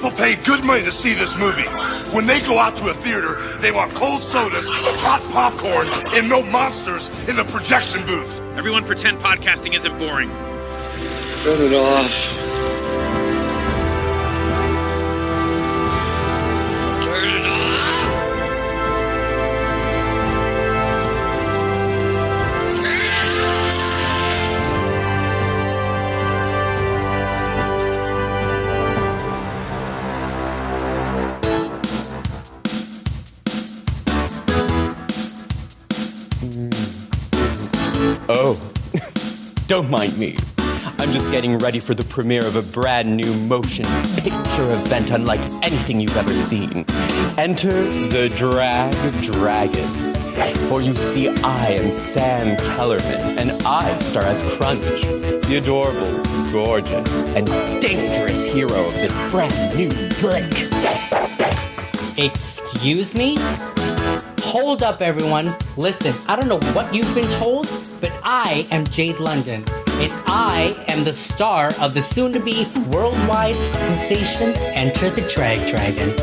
People pay good money to see this movie. When they go out to a theater, they want cold sodas, hot popcorn, and no monsters in the projection booth. Everyone pretend podcasting isn't boring. Turn it off. Turn it off. Oh, don't mind me. I'm just getting ready for the premiere of a brand new motion picture event unlike anything you've ever seen. Enter the Drag Dragon. For you see, I am Sam Kellerman, and I star as Crunch, the adorable, gorgeous, and dangerous hero of this brand new flick. Excuse me? Hold up, everyone. Listen, I don't know what you've been told, but I am Jade London, and I am the star of the soon-to-be worldwide sensation Enter the Drag Dragon.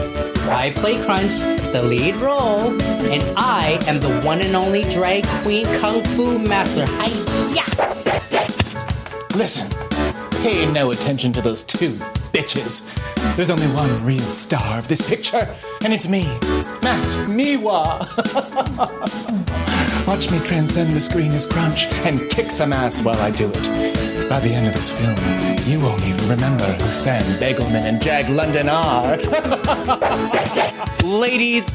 I play Crunch, the lead role, and I am the one and only drag queen kung fu master. Hi-ya! Listen, pay no attention to those two bitches. There's only one real star of this picture, and it's me, Matt Miwa. Watch me transcend the screen as Crunch and kick some ass while I do it. By the end of this film, you won't even remember who Sam Bagelman and Jag London are. Ladies.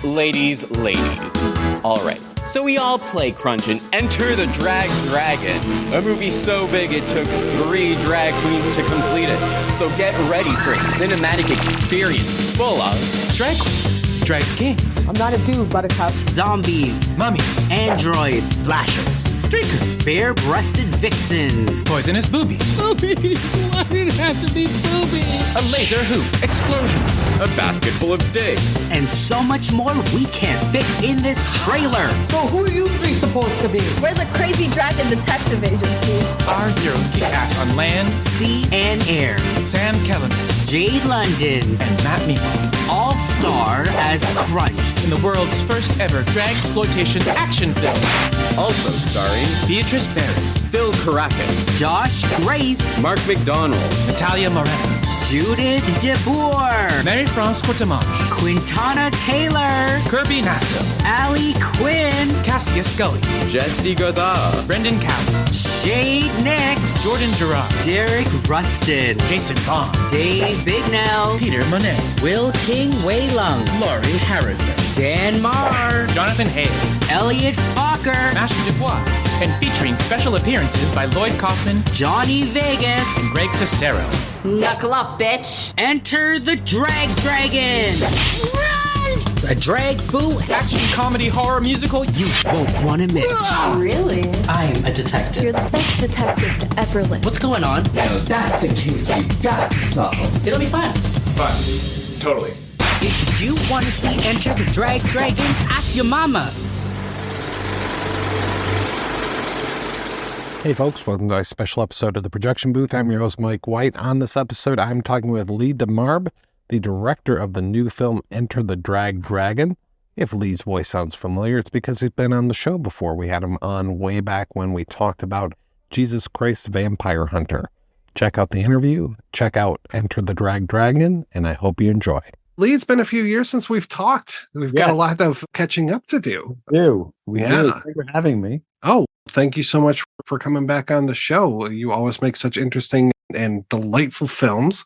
All right, so we all play Crunch and Enter the Drag Dragon, a movie so big it took 3 drag queens to complete it. So get ready for a cinematic experience full of Drag queens, drag kings, I'm not a dude, buttercup. Zombies, mummies, androids, flashers, streakers, bare-breasted vixens, poisonous boobies, Boobies! Why did it have to be boobies? a laser hoop, explosions, a basket full of dicks. and so much more we can't fit in this trailer. So who are you three supposed to be? We're the Crazy Dragon Detective Agency. our heroes kick ass on land, Sea and air. Sam Kellerman, Jade London, and Matt Miwa. all star as Crunch. In the world's first ever drag-exploitation action film. Also starring Beatrice Barris, Phil Caracas, Josh Grace, Mark McDonald, Natalia Moreno, Judith DeBoer, Mary-France Courtemanche, Quintana Taylor, Kirby Nafto, Allie Quinn, Cassia Scully, Jesse Godard, Brendan Cowan, Shade Nix, Jordan Gerard, Derek Rustin, Jason Vaughn, Dave Bignell, Peter Monet, Will King Waylung, Laurie Harrison, Dan Marr, Jonathan Hayes, Elliot Fokker, Master Dubois, and featuring special appearances by Lloyd Kaufman Johnny Vegas. and Greg Sestero. Knuckle up, bitch. Enter the Drag Dragon! Run! A drag foo Action comedy horror musical you won't want to miss. Really? I'm a detective. You're the best detective to ever live. What's going on? That's a case we've got to solve. It'll be fun. Fun. Totally. If you want to see Enter the Drag Dragon, ask your mama. Hey folks, welcome to a special episode of The Projection Booth. I'm your host, Mike White. On this episode, I'm talking with Lee Demarbre, the director of the new film Enter the Drag Dragon. If Lee's voice sounds familiar, it's because he's been on the show before. We had him on way back when we talked about Jesus Christ Vampire Hunter. Check out the interview, check out Enter the Drag Dragon, and I hope you enjoy. Lee, it's been a few years since we've talked. We've got a lot of catching up to do. We do. Thanks for having me. Oh, thank you so much for coming back on the show. You always make such interesting and delightful films.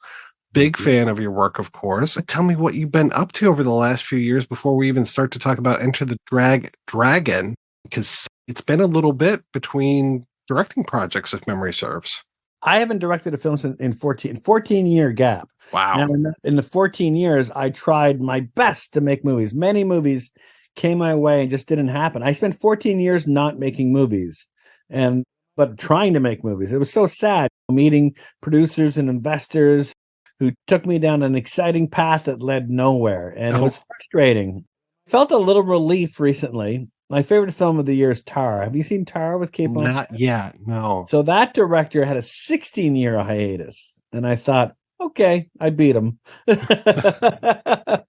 Big fan of your work, of course. Tell me what you've been up to over the last few years before we even start to talk about Enter the Drag Dragon, because it's been a little bit between directing projects, if memory serves. I haven't directed a film since in 14-year gap. Wow. Now, in the 14 years, I tried my best to make movies. Many movies came my way and just didn't happen. I spent 14 years not making movies, but trying to make movies. It was so sad meeting producers and investors who took me down an exciting path that led nowhere. And it was frustrating. Felt a little relief recently. My favorite film of the year is Tar. Have you seen Tar with Kate Blanchett? Not yet, no. So that director had a 16-year hiatus. And I thought, Okay, I beat him. I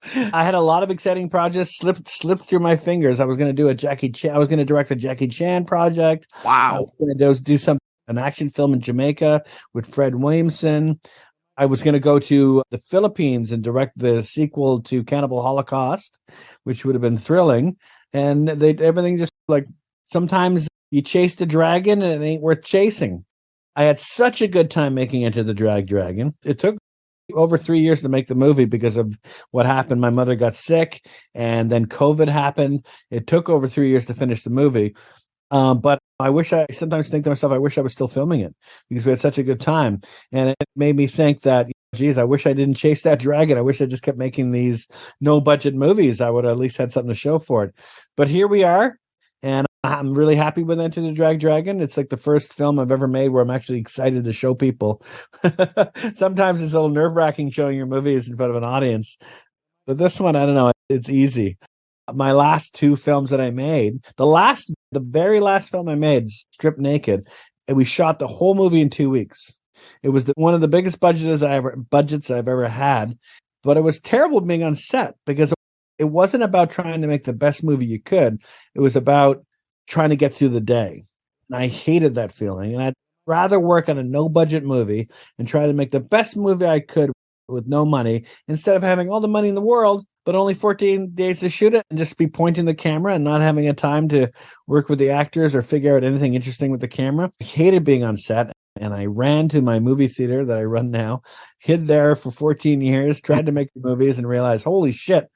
had a lot of exciting projects slipped through my fingers. I was going to do a Jackie Chan. I was going to direct a Jackie Chan project. I was going to do an action film in Jamaica with Fred Williamson. I was going to go to the Philippines and direct the sequel to Cannibal Holocaust, which would have been thrilling. And everything just like sometimes you chase the dragon and it ain't worth chasing. I had such a good time making Enter the Dragon. It took over 3 years to make the movie because of what happened. My mother got sick and then COVID happened. It took over 3 years to finish the movie. But I sometimes think to myself, I wish I was still filming it because we had such a good time. And it made me think that, geez, I wish I didn't chase that dragon. I wish I just kept making these no budget movies. I would have at least had something to show for it. But here we are. And I'm really happy with Enter the Dragon. It's like the first film I've ever made where I'm actually excited to show people. Sometimes it's a little nerve-wracking showing your movies in front of an audience. But this one, I don't know, it's easy. My last two films that I made, the very last film I made, Strip Naked, and we shot the whole movie in 2 weeks. It was one of the biggest budgets I've ever had, but it was terrible being on set because it wasn't about trying to make the best movie you could. It was about trying to get through the day. And I hated that feeling. And I'd rather work on a no budget movie and try to make the best movie I could with no money instead of having all the money in the world, but only 14 days to shoot it and just be pointing the camera and not having a time to work with the actors or figure out anything interesting with the camera. I hated being on set. And I ran to my movie theater that I run now, hid there for 14 years, tried to make the movies and realized, holy shit,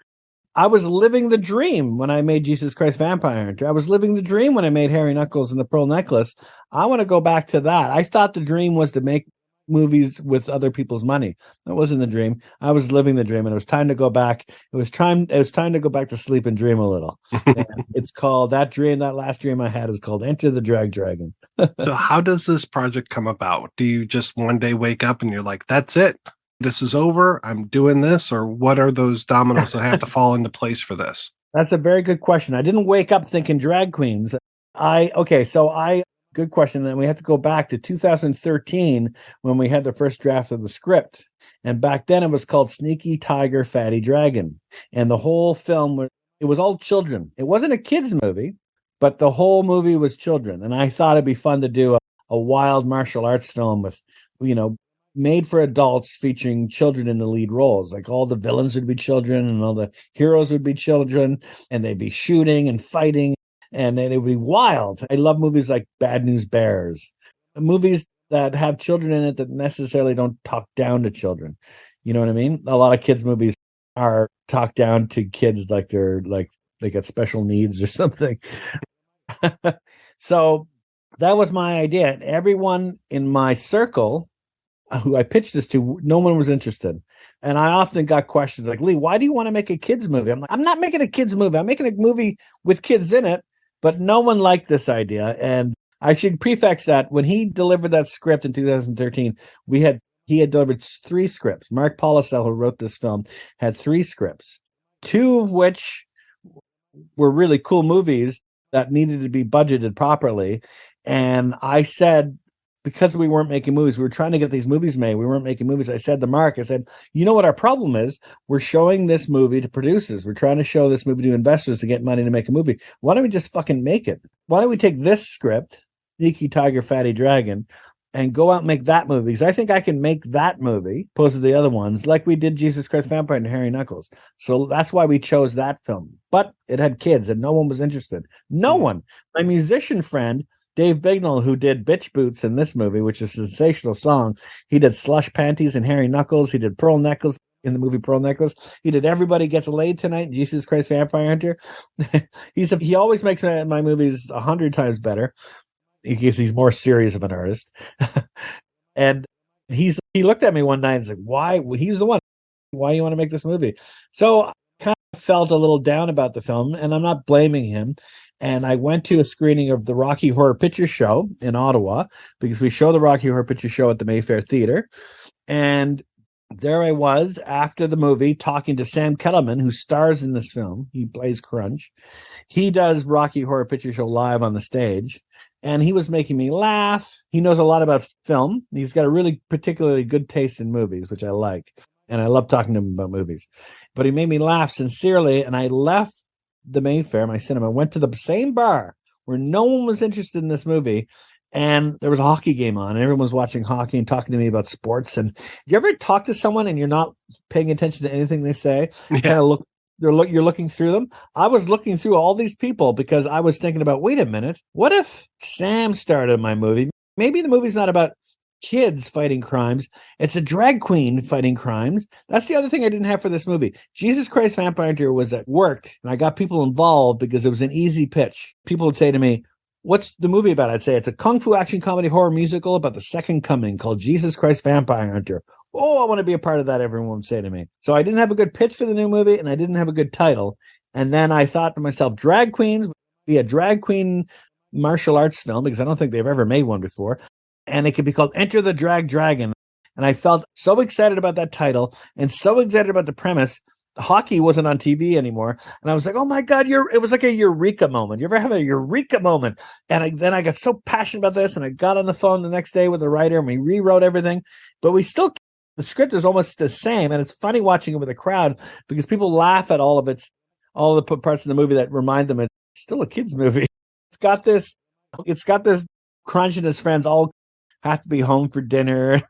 I was living the dream when I made Jesus Christ Vampire Hunter. I was living the dream when I made Harry Knuckles and the Pearl Necklace. I want to go back to that. I thought the dream was to make movies with other people's money. That wasn't the dream. I was living the dream, and it was time to go back. It was time to go back to sleep and dream a little. And it's called that last dream I had is called Enter the Dragon. So how does this project come about? Do you just one day wake up and you're like, that's it? This is over. I'm doing this, or what are those dominoes that have to fall into place for this? That's a very good question. I didn't wake up thinking drag queens. Good question. Then we have to go back to 2013 when we had the first draft of the script. And back then it was called Sneaky Tiger, Fatty Dragon. And the whole film, it was all children. It wasn't a kid's movie, but the whole movie was children. And I thought it'd be fun to do a wild martial arts film with, made for adults featuring children in the lead roles. Like all the villains would be children and all the heroes would be children, and they'd be shooting and fighting, and it would be wild. I love movies like Bad News Bears, movies that have children in it that necessarily don't talk down to children. You know what I mean? A lot of kids' movies are talked down to kids like they got special needs or something. So that was my idea. And everyone in my circle who I pitched this to, no one was interested. And I often got questions like, Lee, why do you want to make a kids movie? I'm like, I'm not making a kids movie. I'm making a movie with kids in it, but no one liked this idea. And I should prefix that when he delivered that script in 2013, he had delivered 3 scripts. Mark Polisel, who wrote this film, had 3 scripts, 2 of which were really cool movies that needed to be budgeted properly. And I said, because we weren't making movies, we were trying to get these movies made. We weren't making movies. I said to Mark, you know what our problem is? We're showing this movie to producers. We're trying to show this movie to investors to get money to make a movie. Why don't we just fucking make it? Why don't we take this script, Sneaky Tiger, Fatty Dragon, and go out and make that movie? Because I think I can make that movie opposed to the other ones, like we did Jesus Christ Vampire and Harry Knuckles. So that's why we chose that film. But it had kids and no one was interested. No one. My musician friend, Dave Bignell, who did Bitch Boots in this movie, which is a sensational song. He did Slush Panties in Harry Knuckles. He did Pearl Necklace in the movie Pearl Necklace. He did Everybody Gets Laid Tonight, Jesus Christ Vampire Hunter. He always makes my movies 100 times better because he's more serious of an artist. And he looked at me one night and said, why? He's the one. Why do you want to make this movie? So I kind of felt a little down about the film, and I'm not blaming him. And I went to a screening of the Rocky Horror Picture Show in Ottawa because we show the Rocky Horror Picture Show at the Mayfair Theatre. And there I was after the movie talking to Sam Kellerman, who stars in this film. He plays Crunch. He does Rocky Horror Picture Show live on the stage, and he was making me laugh. He knows a lot about film. He's got a really particularly good taste in movies, which I like, and I love talking to him about movies. But he made me laugh sincerely, and I left the Mayfair, my cinema, went to the same bar where no one was interested in this movie, and there was a hockey game on, and everyone was watching hockey and talking to me about sports. And do you ever talk to someone and you're not paying attention to anything they say? Yeah. Kind of you're looking through them. I was looking through all these people because I was thinking about, wait a minute, what if Sam started my movie? Maybe the movie's not about kids fighting crimes. It's a drag queen fighting crimes. That's the other thing I didn't have for this movie. Jesus Christ Vampire Hunter was at work, and I got people involved because it was an easy pitch. People would say to me, what's the movie about? I'd say it's a kung fu action comedy horror musical about the second coming called Jesus Christ Vampire Hunter. Oh, I want to be a part of that, everyone would say to me. So I didn't have a good pitch for the new movie, and I didn't have a good title. And then I thought to myself, drag queens, be a drag queen martial arts film, because I don't think they've ever made one before. And it could be called Enter the Drag Dragon. And I felt so excited about that title and so excited about the premise. Hockey wasn't on TV anymore. And I was like, oh my God, it was like a eureka moment. You ever have a eureka moment? And then I got so passionate about this, and I got on the phone the next day with the writer, and we rewrote everything. But the script is almost the same. And it's funny watching it with a crowd because people laugh at all the parts of the movie that remind them it's still a kid's movie. It's got this Crunch and his friends all have to be home for dinner,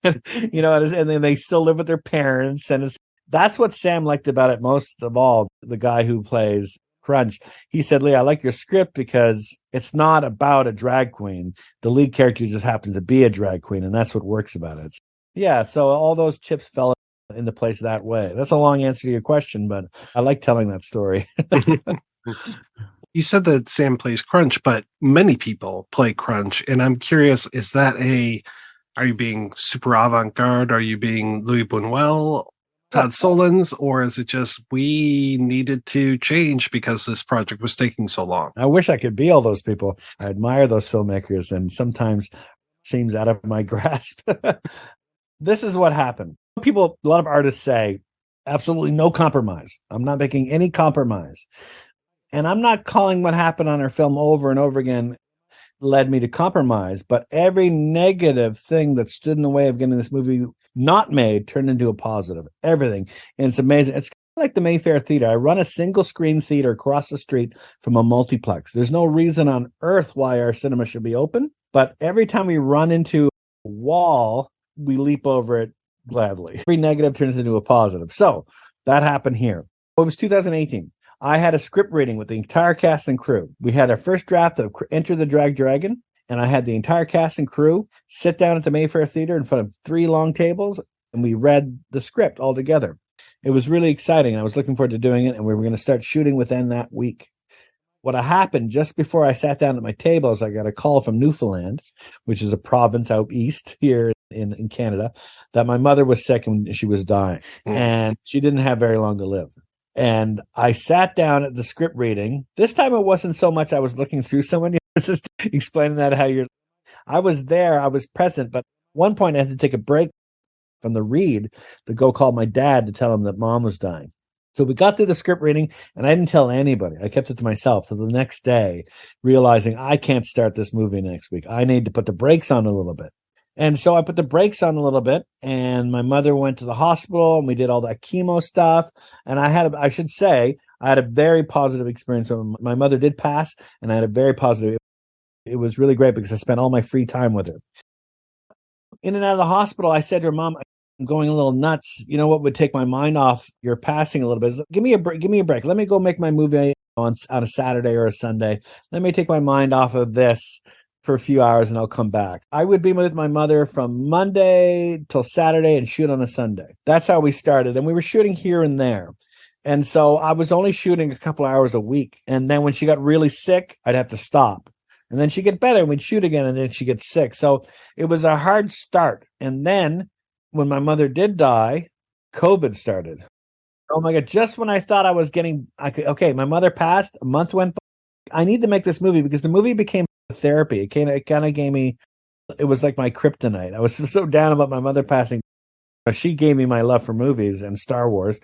and then they still live with their parents. And that's what Sam liked about it most of all, the guy who plays Crunch. He said, Lee, I like your script because it's not about a drag queen. The lead character just happens to be a drag queen, and that's what works about it. Yeah, so all those chips fell into place that way. That's a long answer to your question, but I like telling that story. You said that Sam plays Crunch, but many people play Crunch. And I'm curious, are you being super avant-garde? Are you being Louis Buñuel, Todd Solondz, or is it just we needed to change because this project was taking so long? I wish I could be all those people. I admire those filmmakers, and sometimes seems out of my grasp. This is what happened. A lot of artists say, absolutely no compromise. I'm not making any compromise. And I'm not calling what happened on our film over and over again led me to compromise, but every negative thing that stood in the way of getting this movie not made turned into a positive. Everything. And it's amazing. It's like the Mayfair Theater. I run a single screen theater across the street from a multiplex. There's no reason on earth why our cinema should be open, but every time we run into a wall, we leap over it gladly. Every negative turns into a positive. So that happened here. It was 2018. I had a script reading with the entire cast and crew. We had our first draft of Enter the Drag Dragon, and I had the entire cast and crew sit down at the Mayfair Theater in front of 3 long tables, and we read the script all together. It was really exciting. I was looking forward to doing it, and we were going to start shooting within that week. What happened just before I sat down at my table is I got a call from Newfoundland, which is a province out east here in Canada, that my mother was sick and she was dying, and she didn't have very long to live. And I sat down at the script reading. This time it wasn't so much I was looking through someone. I was just explaining that I was there, I was present, but at one point I had to take a break from the read to go call my dad to tell him that mom was dying. So we got through the script reading, and I didn't tell anybody. I kept it to myself till the next day, realizing I can't start this movie next week. I need to put the brakes on a little bit. And so I put the brakes on a little bit, and my mother went to the hospital, and we did all that chemo stuff. And I had a very positive experience. So my mother did pass, and I had a very positive. It was really great because I spent all my free time with her. In and out of the hospital, I said to her, Mom, I'm going a little nuts. You know what would take my mind off your passing a little bit? Give me a break. Let me go make my movie on a Saturday or a Sunday. Let me take my mind off of this for a few hours, and I'll come back. I would be with my mother from Monday till Saturday and shoot on a Sunday. That's how we started. And we were shooting here and there. And so I was only shooting a couple hours a week. And then when she got really sick, I'd have to stop. And then she'd get better, and we'd shoot again, and then she'd get sick. So it was a hard start. And then when my mother did die, COVID started. Oh my God, just when I thought I was okay, my mother passed, a month went by. I need to make this movie because the movie became therapy. It kind of gave me, it was like my kryptonite. I was so down about my mother passing. She gave me my love for movies and Star Wars.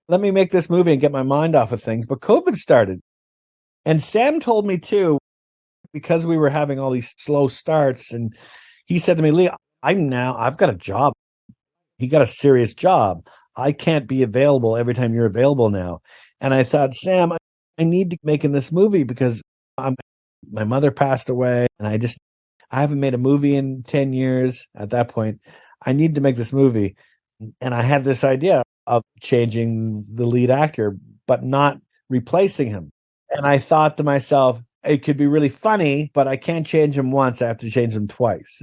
let me make this movie and get my mind off of things. But COVID started. And Sam told me too, because we were having all these slow starts, and he said to me, Lee, I've got a job. He got a serious job. I can't be available every time you're available now. And I thought, Sam, I need to making this movie because my mother passed away, and I haven't made a movie in 10 years at that point. I need to make this movie. And I had this idea of changing the lead actor, but not replacing him. And I thought to myself, it could be really funny, but I can't change him once. I have to change him twice.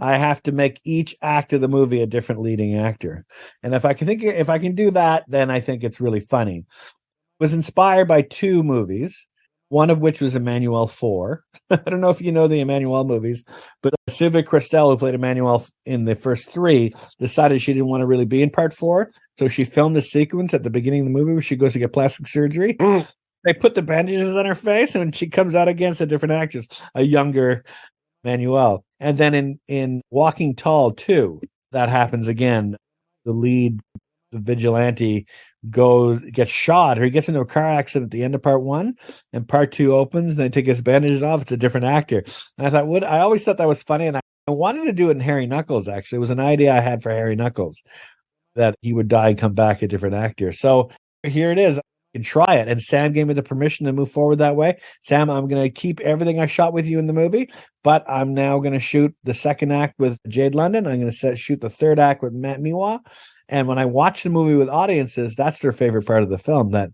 I have to make each act of the movie a different leading actor. And if I can do that, then I think it's really funny. It was inspired by two movies, one of which was Emmanuel 4. I don't know if you know the Emmanuel movies, but Sylvia Christel, who played Emmanuel in the first 3, decided she didn't want to really be in part 4. So she filmed the sequence at the beginning of the movie where she goes to get plastic surgery. They put the bandages on her face, and when she comes out against a different actress, a younger Manuel. And then in Walking Tall 2, that happens again. The lead, the vigilante, gets shot, or he gets into a car accident at the end of part 1, and part 2 opens, and they take his bandages off. It's a different actor. And I thought, I always thought that was funny, and I wanted to do it in Harry Knuckles, actually. It was an idea I had for Harry Knuckles, that he would die and come back a different actor. So here it is. Can try it. And Sam gave me the permission to move forward that way. Sam, I'm going to keep everything I shot with you in the movie, but I'm now going to shoot the second act with Jade London. I'm going to shoot the third act with Matt Miwa. And when I watch the movie with audiences, that's their favorite part of the film. That,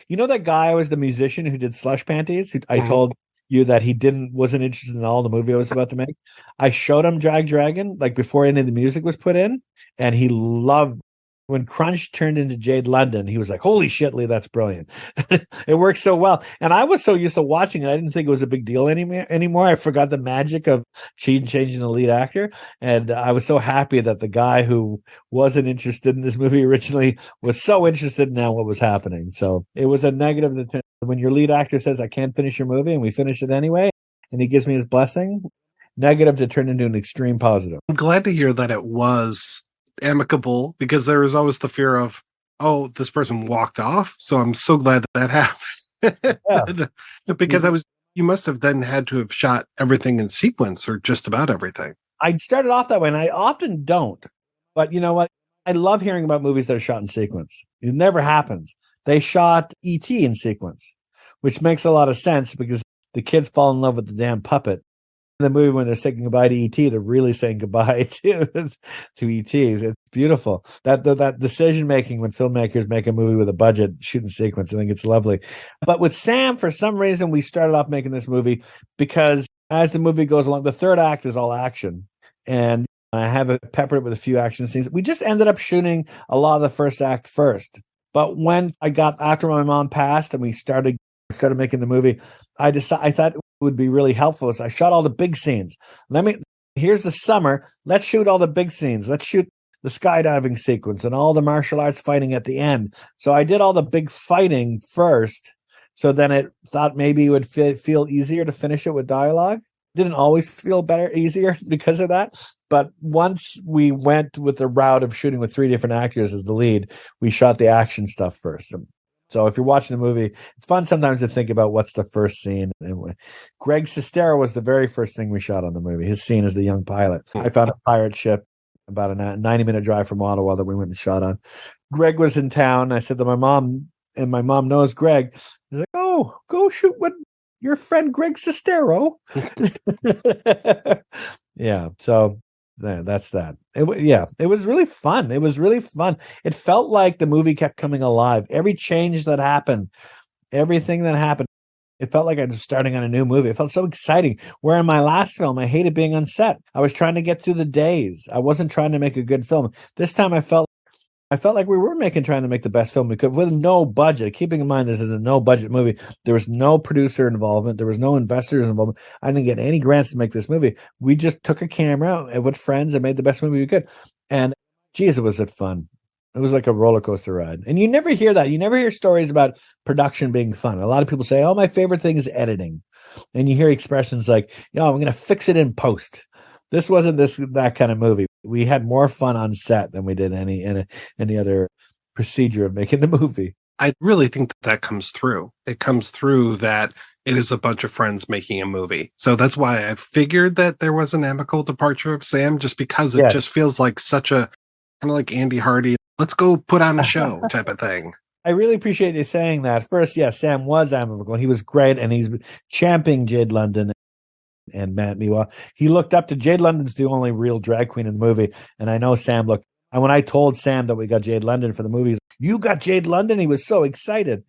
you know, that guy was the musician who did Slush Panties. I told you that he wasn't interested in all the movie I was about to make. I showed him Drag Dragon, like before any of the music was put in, and he loved. When Crunch turned into Jade London, he was like, holy shit, Lee, that's brilliant. It works so well. And I was so used to watching it, I didn't think it was a big deal anymore. I forgot the magic of changing the lead actor. And I was so happy that the guy who wasn't interested in this movie originally was so interested in now what was happening. So it was a negative. When your lead actor says, I can't finish your movie, and we finish it anyway, and he gives me his blessing, negative to turn into an extreme positive. I'm glad to hear that it was amicable, because there was always the fear of, oh, this person walked off. So I'm so glad that happened. Yeah. Because you must have then had to have shot everything in sequence, or just about everything. I started off that way, and I often don't. But you know what? I love hearing about movies that are shot in sequence. It never happens. They shot E.T. in sequence, which makes a lot of sense because the kids fall in love with the damn puppet. In the movie, when they're saying goodbye to E.T., they're really saying goodbye to E.T. It's beautiful. That decision making when filmmakers make a movie with a budget, shooting sequence, I think it's lovely. But with Sam, for some reason, we started off making this movie because as the movie goes along, the third act is all action, and I have it peppered with a few action scenes. We just ended up shooting a lot of the first act first. But when after my mom passed and we started making the movie, I thought it would be really helpful. So I shot all the big scenes. Here's the summer. Let's shoot all the big scenes. Let's shoot the skydiving sequence and all the martial arts fighting at the end. So I did all the big fighting first. So then it thought maybe it would feel easier to finish it with dialogue. Didn't always feel easier because of that. But once we went with the route of shooting with 3 different actors as the lead, we shot the action stuff first. So if you're watching the movie, it's fun sometimes to think about what's the first scene. Greg Sestero was the very first thing we shot on the movie. His scene is the young pilot. I found a pirate ship about a 90-minute drive from Ottawa that we went and shot on. Greg was in town. I said to my mom, and my mom knows Greg. She's like, oh, go shoot with your friend Greg Sestero. Yeah, so that's that. It was really fun. It felt like the movie kept coming alive. Every change that happened, everything that happened, it felt like I was starting on a new movie. It felt so exciting. Where in my last film, I hated being on set. I was trying to get through the days. I wasn't trying to make a good film. This time I felt like we were trying to make the best film we could with no budget. Keeping in mind this is a no budget movie. There was no producer involvement. There was no investors involvement. I didn't get any grants to make this movie. We just took a camera and with friends and made the best movie we could. And geez, was it fun. It was like a roller coaster ride. And you never hear that. You never hear stories about production being fun. A lot of people say, oh, my favorite thing is editing. And you hear expressions like, I'm going to fix it in post. This wasn't that kind of movie. We had more fun on set than we did any other procedure of making the movie. I really think that comes through. It comes through that it is a bunch of friends making a movie. So that's why I figured that there was an amicable departure of Sam, just because it just feels like such a kind of like Andy Hardy, let's go put on a show type of thing. I really appreciate you saying that. First, Sam was amicable. He was great, and he's championing Jade London and Matt Miwa. He looked up to Jade London's the only real drag queen in the movie, and I know Sam looked. And when I told Sam that we got Jade London for the movies, you got Jade London, he was so excited.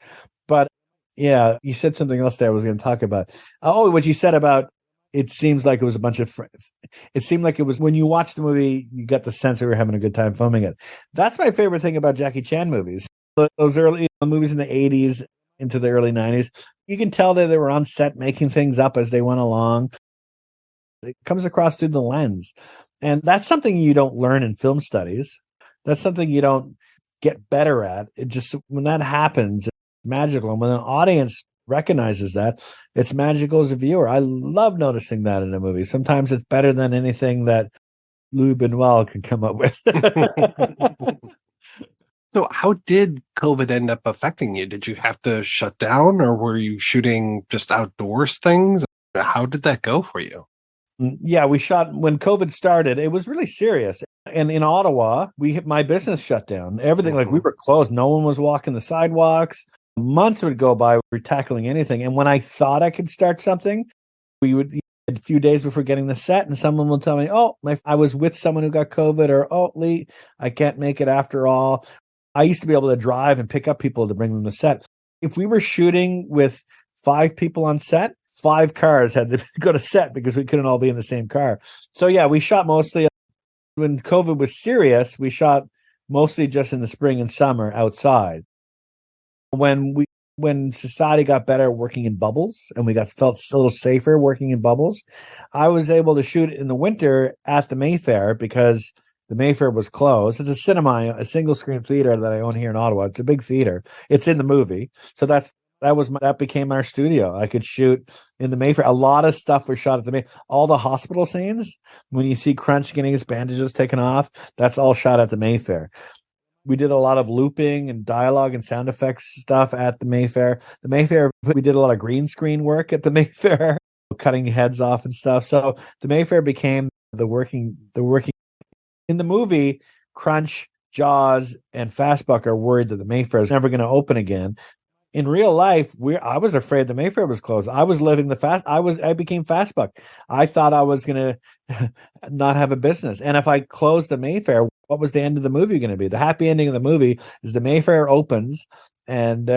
But yeah, you said something else there I was going to talk about. Oh, what you said about it seems like it was a bunch of friends. It seemed like it was when you watch the movie, you got the sense that we were having a good time filming it. That's my favorite thing about Jackie Chan movies. Those early movies in the 80s into the early 90s, you can tell that they were on set making things up as they went along. It comes across through the lens. And that's something you don't learn in film studies. That's something you don't get better at. It just, when that happens, it's magical. And when an audience recognizes that, it's magical as a viewer. I love noticing that in a movie. Sometimes it's better than anything that Louis Benoit can come up with. So how did COVID end up affecting you? Did you have to shut down, or were you shooting just outdoors things? How did that go for you? Yeah, we shot when COVID started. It was really serious. And in Ottawa, my business shut down. Everything, like we were closed. No one was walking the sidewalks. Months would go by. We were tackling anything. And when I thought I could start something, we would a few days before getting the set, and someone will tell me, "Oh, I was with someone who got COVID," or "Oh, Lee, I can't make it after all." I used to be able to drive and pick up people to bring them to set. If we were shooting with 5 people on set, 5 cars had to go to set because we couldn't all be in the same car. So yeah, we shot mostly when COVID was serious. We shot mostly just in the spring and summer outside. When society got better at working in bubbles and we felt a little safer working in bubbles, I was able to shoot in the winter at the Mayfair because the Mayfair was closed. It's a cinema, a single screen theater that I own here in Ottawa. It's a big theater. It's in the movie. So that became our studio. I could shoot in the Mayfair. A lot of stuff was shot at the Mayfair. All the hospital scenes, when you see Crunch getting his bandages taken off, that's all shot at the Mayfair. We did a lot of looping and dialogue and sound effects stuff at the Mayfair. The Mayfair, we did a lot of green screen work at the Mayfair, cutting heads off and stuff. So the Mayfair became the working. In the movie, Crunch, Jaws, and Fastbuck are worried that the Mayfair is never going to open again. In real life, I was afraid the Mayfair was closed. I was living I became Fastbuck. I thought I was going to not have a business. And if I closed the Mayfair, what was the end of the movie going to be? The happy ending of the movie is the Mayfair opens, and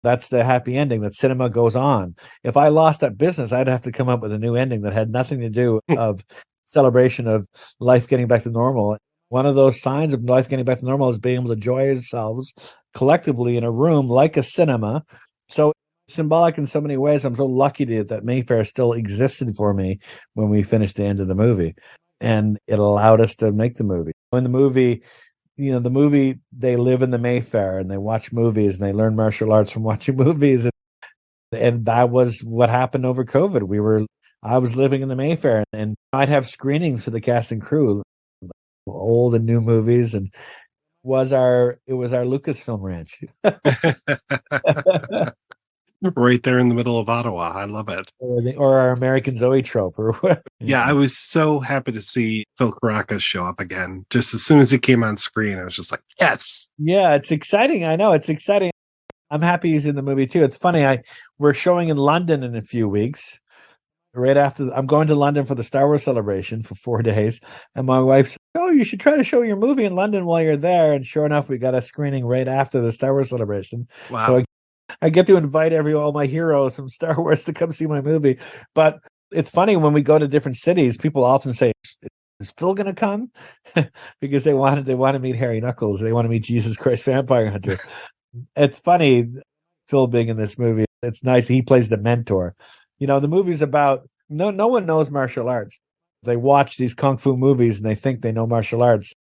that's the happy ending. That cinema goes on. If I lost that business, I'd have to come up with a new ending that had nothing to do of celebration of life getting back to normal. One of those signs of life getting back to normal is being able to enjoy ourselves collectively in a room like a cinema. So symbolic in so many ways. I'm so lucky that Mayfair still existed for me when we finished the end of the movie, and it allowed us to make the movie. In the movie, they live in the Mayfair and they watch movies and they learn martial arts from watching movies, and that was what happened over COVID. I was living in the Mayfair, and I'd have screenings for the cast and crew, old and new movies, and it was our Lucasfilm ranch. Right there in the middle of Ottawa. I love it. Or our American Zoetrope. Yeah, I was so happy to see Phil Caracas show up again. Just as soon as he came on screen, I was just like, yes. Yeah, it's exciting. I know, it's exciting. I'm happy he's in the movie too. It's funny. We're showing in London in a few weeks. Right after, I'm going to London for the Star Wars celebration for 4 days. And my wife said, "Oh, you should try to show your movie in London while you're there." And sure enough, we got a screening right after the Star Wars celebration. Wow. So I get to invite all my heroes from Star Wars to come see my movie. But it's funny, when we go to different cities, people often say, "Is Phil going to come?" Because they want to meet Harry Knuckles. They want to meet Jesus Christ Vampire Hunter. It's funny, Phil being in this movie. It's nice. He plays the mentor. The movie's about no one knows martial arts. They watch these kung fu movies and they think they know martial arts.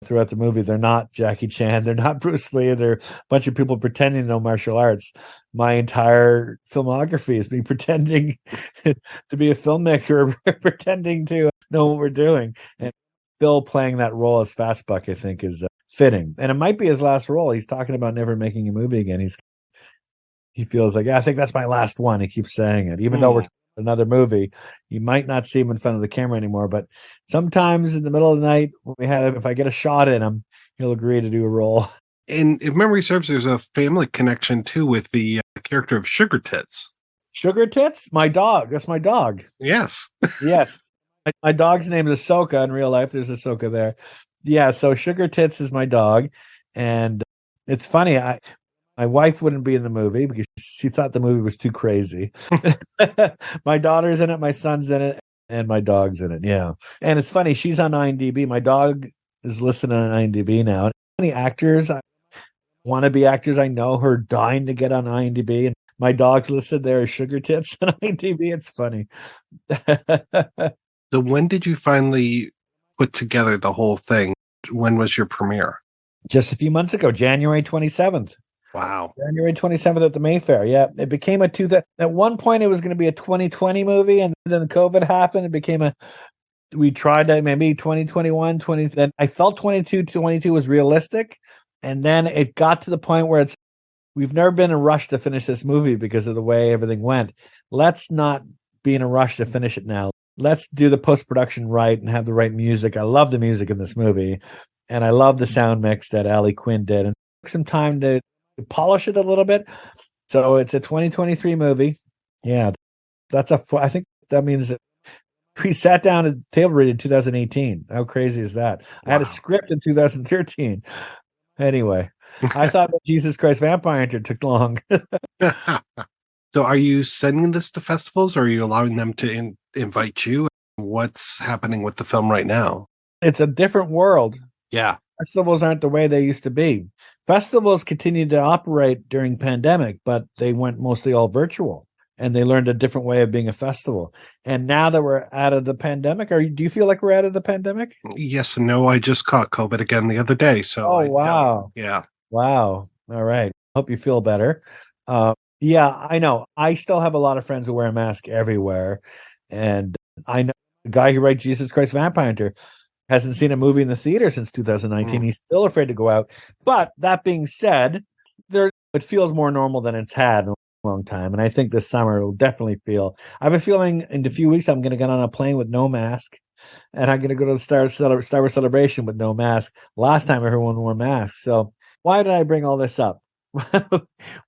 Throughout the movie, they're not Jackie Chan, they're not Bruce Lee, they're a bunch of people pretending to know martial arts. My entire filmography is me pretending to be a filmmaker, pretending to know what we're doing. And Phil playing that role as Fastbuck, I think, is fitting. And it might be his last role. He's talking about never making a movie again. He feels like, yeah, I think that's my last one. He keeps saying it, even though we're another movie. You might not see him in front of the camera anymore, but sometimes in the middle of the night, if I get a shot in him, he'll agree to do a role. And if memory serves, there's a family connection too with the character of Sugar Tits. Sugar Tits? My dog. That's my dog. Yes. Yes. My dog's name is Ahsoka. In real life, there's Ahsoka there. Yeah, so Sugar Tits is my dog. And it's funny, my wife wouldn't be in the movie because she thought the movie was too crazy. My daughter's in it, my son's in it, and my dog's in it. Yeah. And it's funny, she's on IMDb. My dog is listed on IMDb now. Many actors, wannabe actors I know who are dying to get on IMDb. And my dog's listed there as Sugar Tits on IMDb. It's funny. So when did you finally put together the whole thing? When was your premiere? Just a few months ago, January 27th. Wow. January 27th at the Mayfair. Yeah. It became at one point it was going to be a 2020 movie, and then COVID happened. It became we tried to maybe 2021, then I felt 22 was realistic. And then it got to the point where we've never been in a rush to finish this movie because of the way everything went. Let's not be in a rush to finish it now. Let's do the post-production right and have the right music. I love the music in this movie, and I love the sound mix that Ali Quinn did, and it took some time to polish it a little bit. So it's a 2023 movie. Yeah, I think that means that we sat down at table read in 2018. How crazy is that? Wow. I had a script in 2013. Anyway, I thought Jesus Christ Vampire Hunter took long. So are you sending this to festivals, or are you allowing them to invite you? What's happening with the film right now? It's a different world. Yeah. Festivals aren't the way they used to be. Festivals continued to operate during pandemic, but they went mostly all virtual, and they learned a different way of being a festival. And now that we're out of the pandemic, do you feel like we're out of the pandemic? Yes and no. I just caught COVID again the other day. So wow. Yeah. Wow. All right. Hope you feel better. Yeah, I know. I still have a lot of friends who wear a mask everywhere. And I know the guy who writes Jesus Christ Vampire Hunter hasn't seen a movie in the theater since 2019. He's still afraid to go out. But that being said, it feels more normal than it's had in a long time. And I think this summer it will definitely feel. I have a feeling in a few weeks I'm going to get on a plane with no mask. And I'm going to go to the Star Wars Celebration with no mask. Last time everyone wore masks. So why did I bring all this up?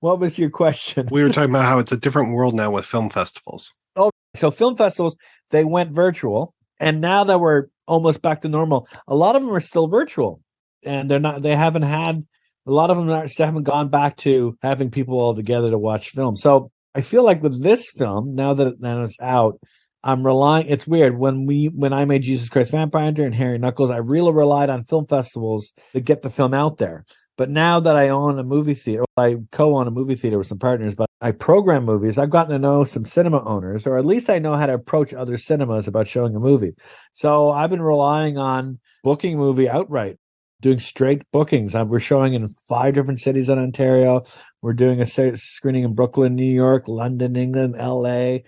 What was your question? We were talking about how it's a different world now with film festivals. Oh, so film festivals, they went virtual, and now that we're almost back to normal, a lot of them are still virtual, and a lot of them haven't gone back to having people all together to watch film. So I feel like with this film, now that it's out, I'm relying. It's weird when I made Jesus Christ Vampire Hunter and Harry Knuckles, I really relied on film festivals to get the film out there. But now that I own a movie theater, I co-own a movie theater with some partners, but I program movies, I've gotten to know some cinema owners, or at least I know how to approach other cinemas about showing a movie. So I've been relying on booking movie outright, doing straight bookings. We're showing in 5 different cities in Ontario. We're doing a screening in Brooklyn, New York, London, England, LA.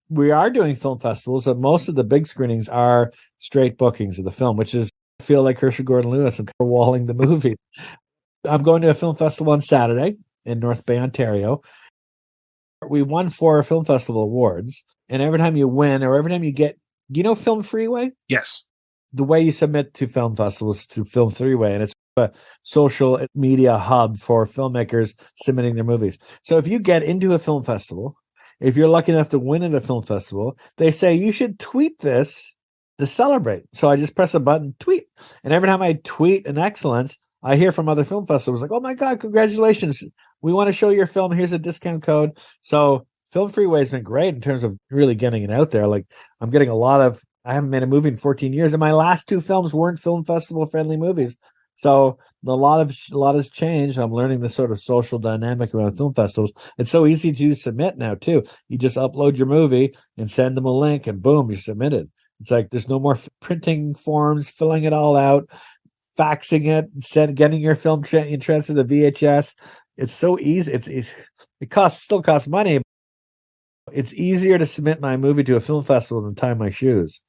We are doing film festivals, but most of the big screenings are straight bookings of the film, which is, I feel like Herschel Gordon Lewis and walling the movie. I'm going to a film festival on Saturday in North Bay, Ontario. We won 4 film festival awards, and every time you win, or every time you get, do you know Film Freeway? Yes. The way you submit to film festivals is through Film Freeway, and it's a social media hub for filmmakers submitting their movies. So if you get into a film festival, if you're lucky enough to win at a film festival, they say you should tweet this to celebrate. So I just press a button, tweet, and every time I tweet an excellence, I hear from other film festivals like, oh my God, congratulations. We want to show your film. Here's a discount code. So Film Freeway has been great in terms of really getting it out there. Like I'm getting I haven't made a movie in 14 years, and my last 2 films weren't film festival friendly movies. So a lot has changed. I'm learning the sort of social dynamic around film festivals. It's so easy to submit now too. You just upload your movie and send them a link, and boom, you're submitted. It's like there's no more printing forms, filling it all out, faxing it, getting your film transferred to VHS. It's so easy. It still costs money. It's easier to submit my movie to a film festival than tie my shoes.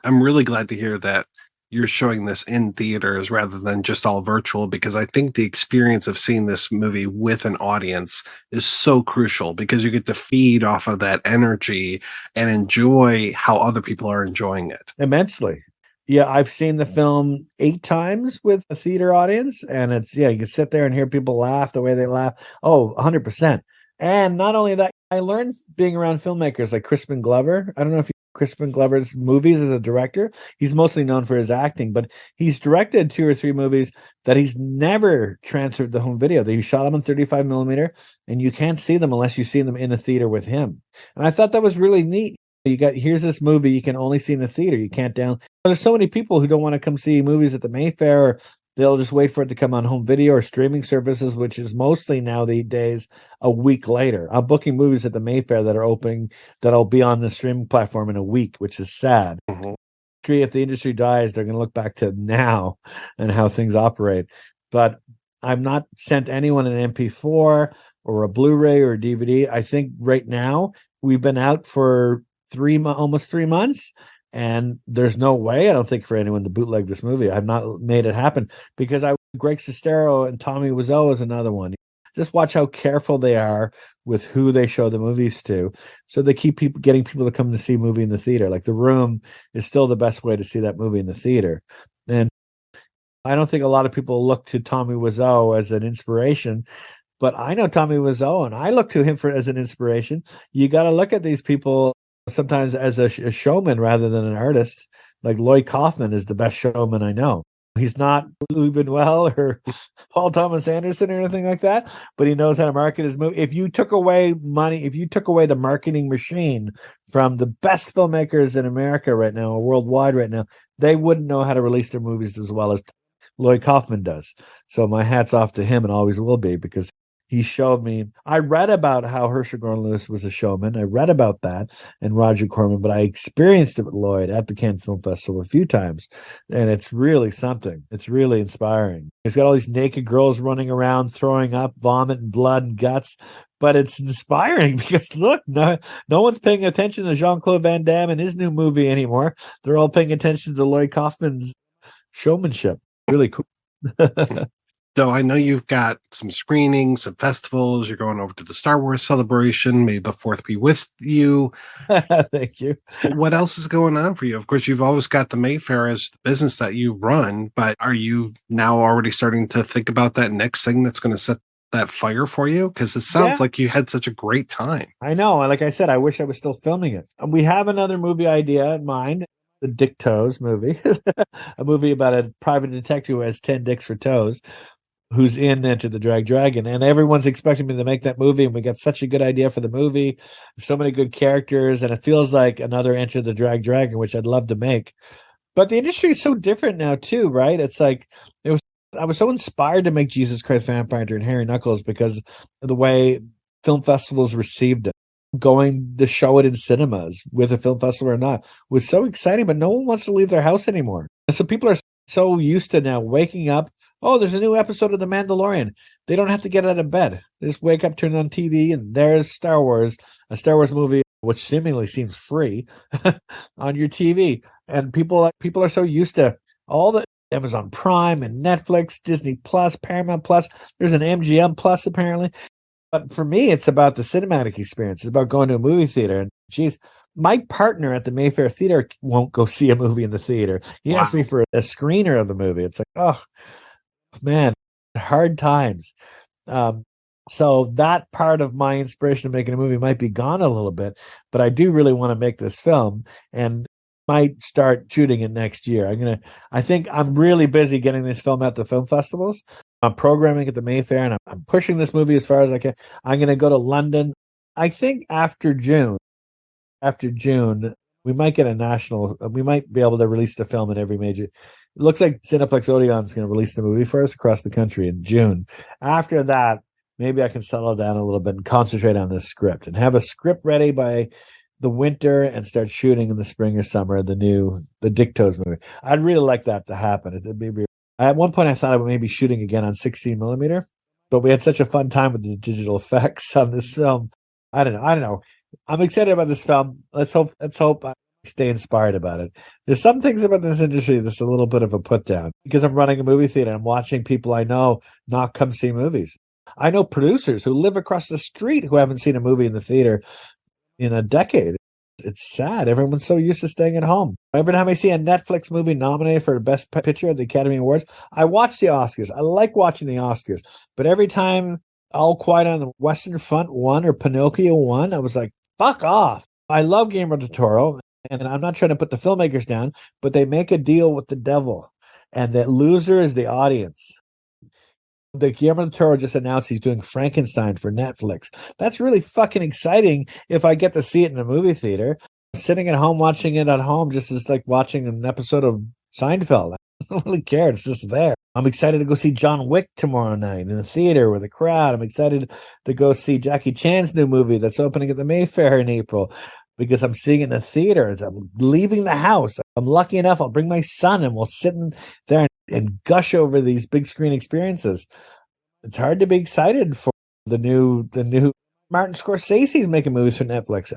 I'm really glad to hear that you're showing this in theaters rather than just all virtual, because I think the experience of seeing this movie with an audience is so crucial because you get to feed off of that energy and enjoy how other people are enjoying it. Immensely. Yeah, I've seen the film 8 times with a theater audience, and it's, yeah, you can sit there and hear people laugh the way they laugh. Oh, 100%. And not only that, I learned being around filmmakers like Crispin Glover. I don't know if you know Crispin Glover's movies as a director. He's mostly known for his acting, but he's directed 2 or 3 movies that he's never transferred to home video. He shot them on 35 millimeter, and you can't see them unless you see them in a theater with him. And I thought that was really neat. Here's this movie you can only see in the theater. You can't down. There's so many people who don't want to come see movies at the Mayfair, or they'll just wait for it to come on home video or streaming services, which is mostly nowadays a week later. I'm booking movies at the Mayfair that are opening, that'll be on the streaming platform in a week, which is sad. Mm-hmm. If the industry dies, they're going to look back to now and how things operate. But I've not sent anyone an MP4 or a Blu-ray or a DVD. I think right now we've been out for almost 3 months, and there's no way, I don't think, for anyone to bootleg this movie. I've not made it happen because Greg Sestero and Tommy Wiseau is another one. Just watch how careful they are with who they show the movies to. So they keep getting people to come to see a movie in the theater. Like The Room is still the best way to see that movie in the theater. And I don't think a lot of people look to Tommy Wiseau as an inspiration, but I know Tommy Wiseau and I look to him as an inspiration. You got to look at these people sometimes as a showman rather than an artist. Like Lloyd Kaufman is the best showman I know. He's not Louis Buñuel or Paul Thomas Anderson or anything like that, but he knows how to market his movie. If you took away the marketing machine from the best filmmakers in America right now, or worldwide right now, they wouldn't know how to release their movies as well as Lloyd Kaufman does. So my hat's off to him and always will be, because he showed me. I read about how Herschel Gordon Lewis was a showman. I read about that and Roger Corman, but I experienced it with Lloyd at the Cannes Film Festival a few times, and it's really something. It's really inspiring. He's got all these naked girls running around, throwing up vomit and blood and guts, but it's inspiring because look, no one's paying attention to Jean-Claude Van Damme and his new movie anymore. They're all paying attention to Lloyd Kaufman's showmanship. Really cool. So I know you've got some screenings, some festivals. You're going over to the Star Wars celebration. May the 4th be with you. Thank you. What else is going on for you? Of course, you've always got the Mayfair as the business that you run, but are you now already starting to think about that next thing that's going to set that fire for you? Because it sounds like you had such a great time. I know. Like I said, I wish I was still filming it. We have another movie idea in mind. The Dick Toes movie, a movie about a private detective who has 10 dicks for toes, who's in Enter the Dragon. And everyone's expecting me to make that movie, and we got such a good idea for the movie, so many good characters, and it feels like another Enter the Dragon, which I'd love to make. But the industry is so different now too, right? It's like I was so inspired to make Jesus Christ Vampire Hunter and Harry Knuckles because of the way film festivals received it. Going to show it in cinemas with a film festival or not was so exciting, but no one wants to leave their house anymore. And so people are so used to now waking up. Oh, there's a new episode of The Mandalorian. They don't have to get out of bed. They just wake up, turn on TV, and there's Star Wars, a Star Wars movie, which seemingly seems free on your TV. And people are so used to all the Amazon Prime and Netflix, Disney Plus, Paramount Plus. There's an MGM Plus apparently. But for me, it's about the cinematic experience. It's about going to a movie theater. And geez, my partner at the Mayfair Theater won't go see a movie in the theater. He asked me for a screener of the movie. It's like, oh, man, hard times. So that part of my inspiration of making a movie might be gone a little bit. But I do really want to make this film and might start shooting it next year. I think I'm really busy getting this film out to film festivals. I'm programming at the Mayfair, and I'm pushing this movie as far as I can. I'm going to go to London. I think after June, we might get we might be able to release the film in every major. It looks like Cineplex Odeon is going to release the movie for us across the country in June. After that, maybe I can settle down a little bit and concentrate on this script and have a script ready by the winter and start shooting in the spring or summer the Dick Toes movie. I'd really like that to happen. At one point I thought I would maybe shooting again on 16 millimeter, but we had such a fun time with the digital effects on this film. I don't know. I'm excited about this film. Let's hope stay inspired about it. There's some things about this industry that's a little bit of a put down because I'm running a movie theater. I'm watching people I know not come see movies. I know producers who live across the street who haven't seen a movie in the theater in a decade. It's sad. Everyone's so used to staying at home. Every time I see a Netflix movie nominated for Best Picture at the Academy Awards, I watch the Oscars. I like watching the Oscars. But every time All Quiet on the Western Front won or Pinocchio won, I was like, fuck off. I love Guillermo del Toro, and I'm not trying to put the filmmakers down, but they make a deal with the devil, and that loser is the audience. The Guillermo del Toro just announced he's doing Frankenstein for Netflix. That's really fucking exciting if I get to see it in a movie theater. Sitting at home watching it at home just is like watching an episode of Seinfeld. I don't really care. It's just there. I'm excited to go see John Wick tomorrow night in the theater with a crowd. I'm excited to go see Jackie Chan's new movie that's opening at the Mayfair in April because I'm seeing it in the theater. As I'm leaving the house, I'm lucky enough, I'll bring my son and we'll sit in there and gush over these big screen experiences. It's hard to be excited for the new Martin Scorsese's making movies for Netflix.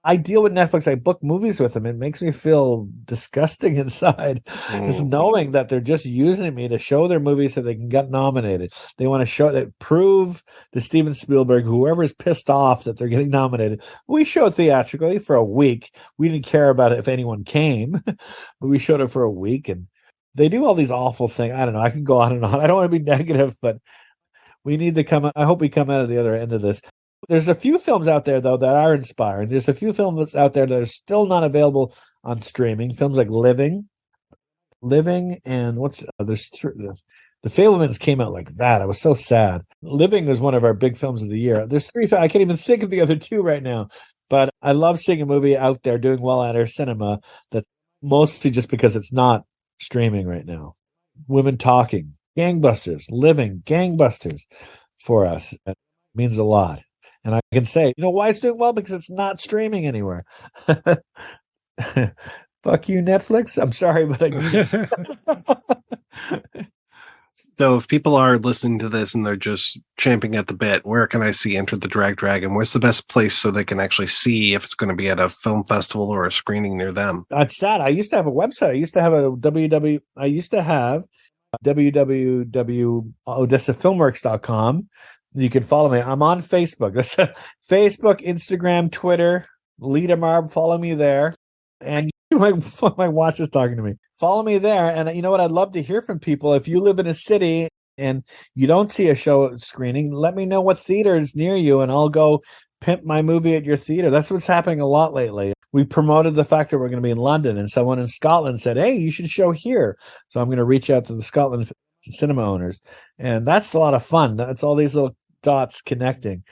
I deal with Netflix. I book movies with them. It makes me feel disgusting inside, just knowing that they're just using me to show their movies so they can get nominated. They want to show that, prove to Steven Spielberg, whoever is pissed off that they're getting nominated. We showed theatrically for a week. We didn't care about it if anyone came, but we showed it for a week. And they do all these awful things. I don't know. I can go on and on. I don't want to be negative, but we need to come. I hope we come out of the other end of this. There's a few films out there, though, that are inspiring. There's a few films out there that are still not available on streaming. Films like Living, and there's The Fabelmans came out like that. I was so sad. Living was one of our big films of the year. There's three. I can't even think of the other two right now. But I love seeing a movie out there doing well at our cinema. That mostly just because it's not streaming right now. Women Talking, gangbusters, Living, gangbusters for us. It means a lot. And I can say, you know why it's doing well? Because it's not streaming anywhere. Fuck you, Netflix. I'm sorry, but So if people are listening to this and they're just champing at the bit, where can I see Enter the Drag Dragon? Where's the best place so they can actually see if it's going to be at a film festival or a screening near them? That's sad. I used to have a website. I used to have www.odessafilmworks.com. You can follow me. I'm on Facebook. That's Facebook, Instagram, Twitter. Lee Demarbre, follow me there. And my watch is talking to me. Follow me there. And you know what? I'd love to hear from people. If you live in a city and you don't see a show screening, let me know what theater is near you, and I'll go pimp my movie at your theater. That's what's happening a lot lately. We promoted the fact that we're going to be in London, and someone in Scotland said, hey, you should show here. So I'm going to reach out to the Scotland cinema owners. And that's a lot of fun. That's all these little dots connecting.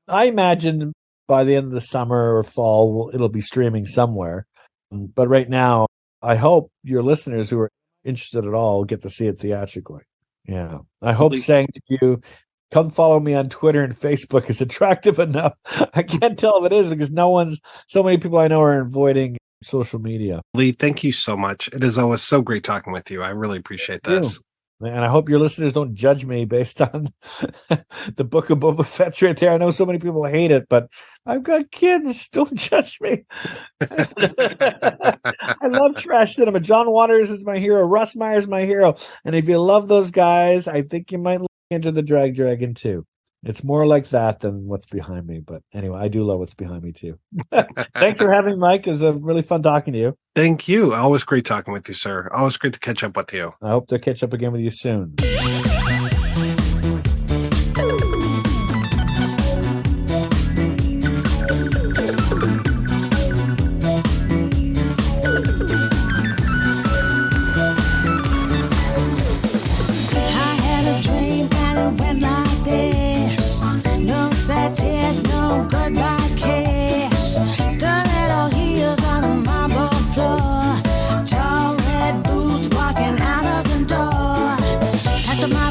I imagine by the end of the summer or fall, it'll be streaming somewhere. But right now, I hope your listeners who are interested at all get to see it theatrically. Yeah. I hope saying to you, come follow me on Twitter and Facebook is attractive enough. I can't tell if it is because so many people I know are avoiding social media. Lee, thank you so much. It is always so great talking with you. I really appreciate this. And I hope your listeners don't judge me based on the Book of Boba Fett's right there. I know so many people hate it, but I've got kids. Don't judge me. I love trash cinema. John Waters is my hero. Russ Meyer is my hero. And if you love those guys, I think you might look into The Drag Dragon too. It's more like that than what's behind me. But anyway, I do love what's behind me too. Thanks for having me, Mike. It was really fun talking to you. Thank you. Always great talking with you, sir. Always great to catch up with you. I hope to catch up again with you soon. Tall red boots walking out of the door. Packed up my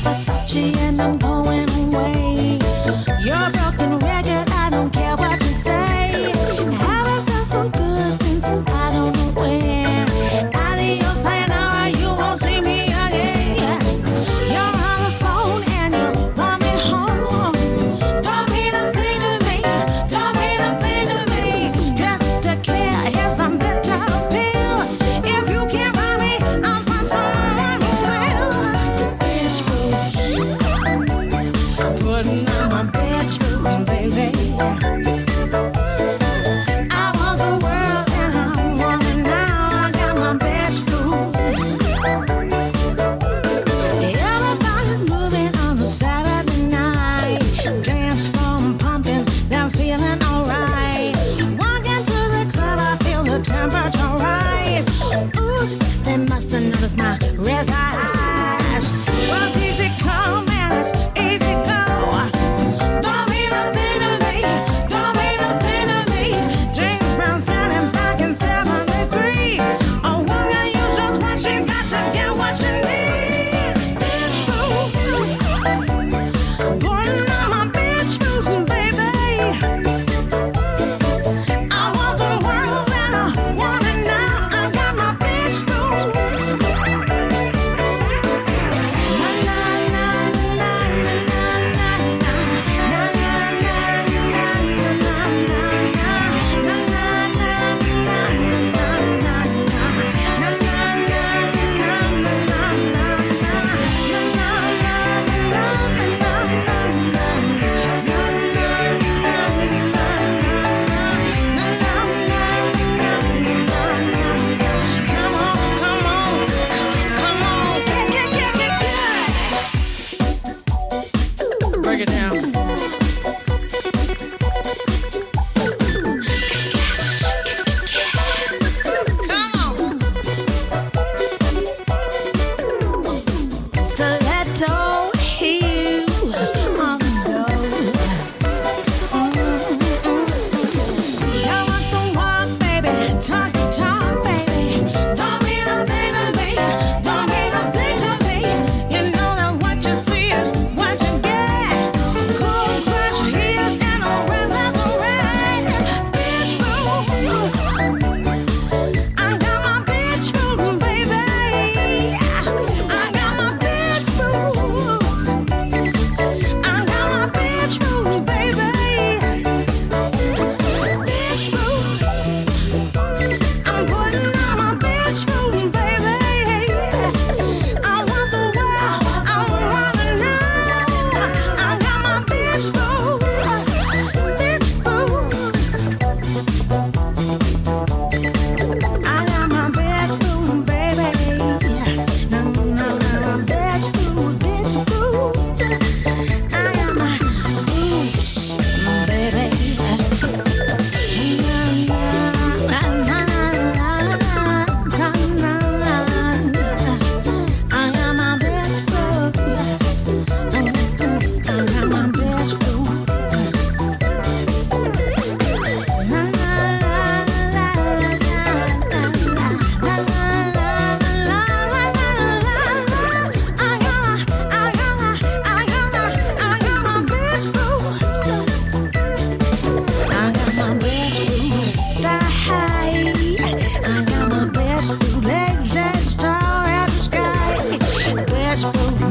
go.